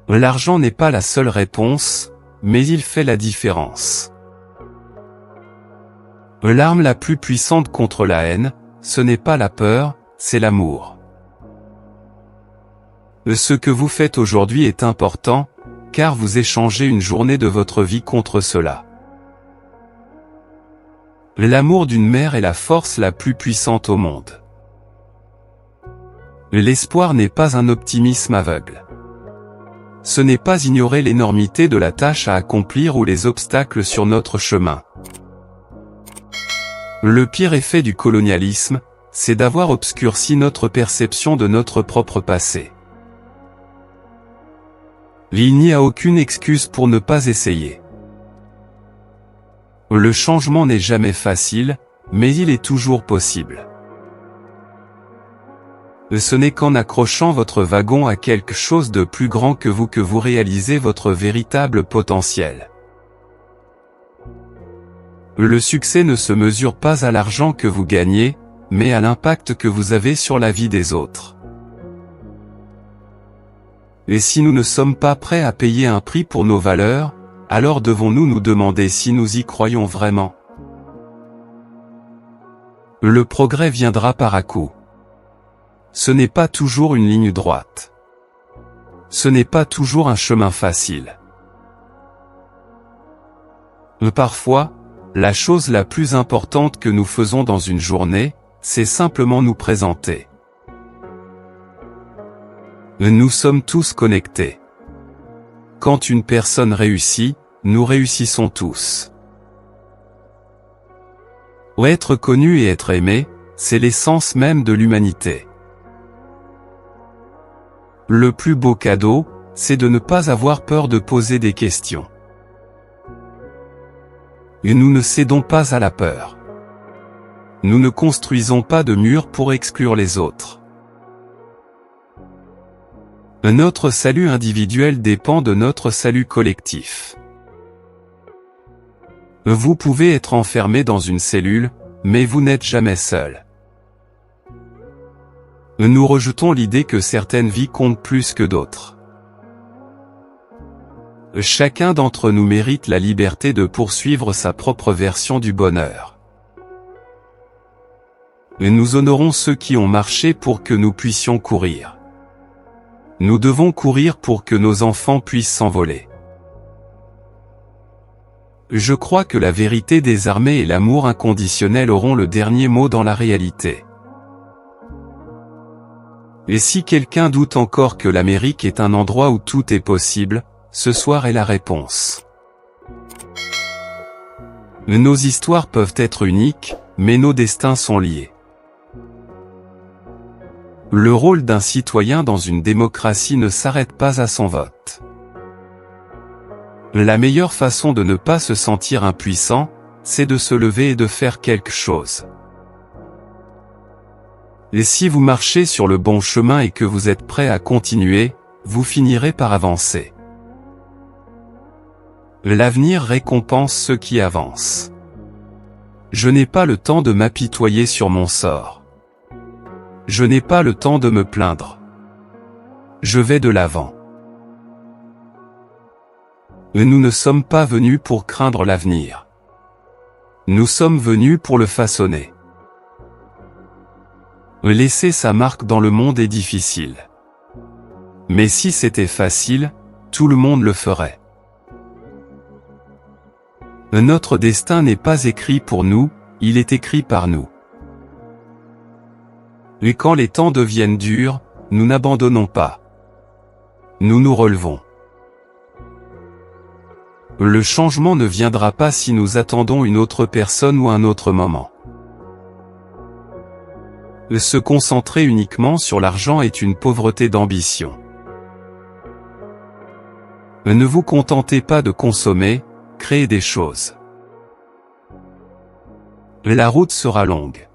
L'argent n'est pas la seule réponse, mais il fait la différence. L'arme la plus puissante contre la haine, ce n'est pas la peur, c'est l'amour. Ce que vous faites aujourd'hui est important, car vous échangez une journée de votre vie contre cela. L'amour d'une mère est la force la plus puissante au monde. L'espoir n'est pas un optimisme aveugle. Ce n'est pas ignorer l'énormité de la tâche à accomplir ou les obstacles sur notre chemin. Le pire effet du colonialisme, c'est d'avoir obscurci notre perception de notre propre passé. Il n'y a aucune excuse pour ne pas essayer. Le changement n'est jamais facile, mais il est toujours possible. Ce n'est qu'en accrochant votre wagon à quelque chose de plus grand que vous réalisez votre véritable potentiel. Le succès ne se mesure pas à l'argent que vous gagnez, mais à l'impact que vous avez sur la vie des autres. Et si nous ne sommes pas prêts à payer un prix pour nos valeurs, alors devons-nous nous demander si nous y croyons vraiment? Le progrès viendra par à-coups. Ce n'est pas toujours une ligne droite. Ce n'est pas toujours un chemin facile. Parfois, la chose la plus importante que nous faisons dans une journée, c'est simplement nous présenter. Nous sommes tous connectés. Quand une personne réussit, nous réussissons tous. Être connu et être aimé, c'est l'essence même de l'humanité. Le plus beau cadeau, c'est de ne pas avoir peur de poser des questions. Et nous ne cédons pas à la peur. Nous ne construisons pas de murs pour exclure les autres. Notre salut individuel dépend de notre salut collectif. Vous pouvez être enfermé dans une cellule, mais vous n'êtes jamais seul. Nous rejetons l'idée que certaines vies comptent plus que d'autres. Chacun d'entre nous mérite la liberté de poursuivre sa propre version du bonheur. Nous honorons ceux qui ont marché pour que nous puissions courir. Nous devons courir pour que nos enfants puissent s'envoler. Je crois que la vérité des armées et l'amour inconditionnel auront le dernier mot dans la réalité. Et si quelqu'un doute encore que l'Amérique est un endroit où tout est possible, ce soir est la réponse. Nos histoires peuvent être uniques, mais nos destins sont liés. Le rôle d'un citoyen dans une démocratie ne s'arrête pas à son vote. La meilleure façon de ne pas se sentir impuissant, c'est de se lever et de faire quelque chose. Et si vous marchez sur le bon chemin et que vous êtes prêt à continuer, vous finirez par avancer. L'avenir récompense ceux qui avancent. Je n'ai pas le temps de m'apitoyer sur mon sort. Je n'ai pas le temps de me plaindre. Je vais de l'avant. Nous ne sommes pas venus pour craindre l'avenir. Nous sommes venus pour le façonner. Laisser sa marque dans le monde est difficile. Mais si c'était facile, tout le monde le ferait. Notre destin n'est pas écrit pour nous, il est écrit par nous. Et quand les temps deviennent durs, nous n'abandonnons pas. Nous nous relevons. Le changement ne viendra pas si nous attendons une autre personne ou un autre moment. Se concentrer uniquement sur l'argent est une pauvreté d'ambition. Ne vous contentez pas de consommer, créez des choses. La route sera longue.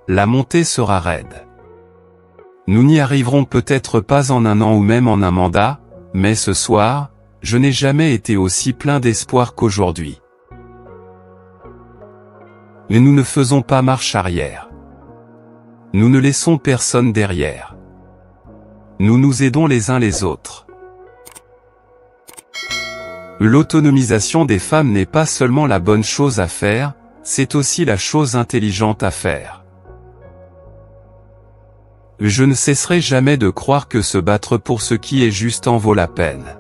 La montée sera raide. Nous n'y arriverons peut-être pas en un an ou même en un mandat, mais ce soir, je n'ai jamais été aussi plein d'espoir qu'aujourd'hui. Et nous ne faisons pas marche arrière. Nous ne laissons personne derrière. Nous nous aidons les uns les autres. L'autonomisation des femmes n'est pas seulement la bonne chose à faire, c'est aussi la chose intelligente à faire. Je ne cesserai jamais de croire que se battre pour ce qui est juste en vaut la peine.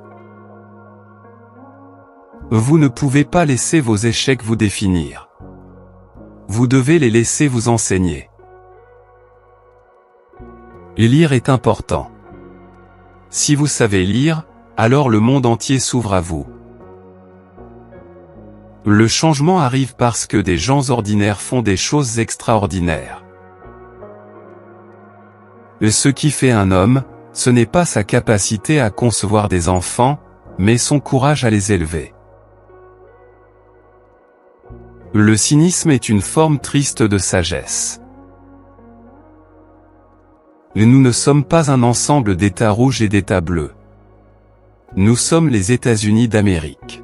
Vous ne pouvez pas laisser vos échecs vous définir. Vous devez les laisser vous enseigner. Lire est important. Si vous savez lire, alors le monde entier s'ouvre à vous. Le changement arrive parce que des gens ordinaires font des choses extraordinaires. Ce qui fait un homme, ce n'est pas sa capacité à concevoir des enfants, mais son courage à les élever. Le cynisme est une forme triste de sagesse. Nous ne sommes pas un ensemble d'États rouges et d'États bleus. Nous sommes les États-Unis d'Amérique.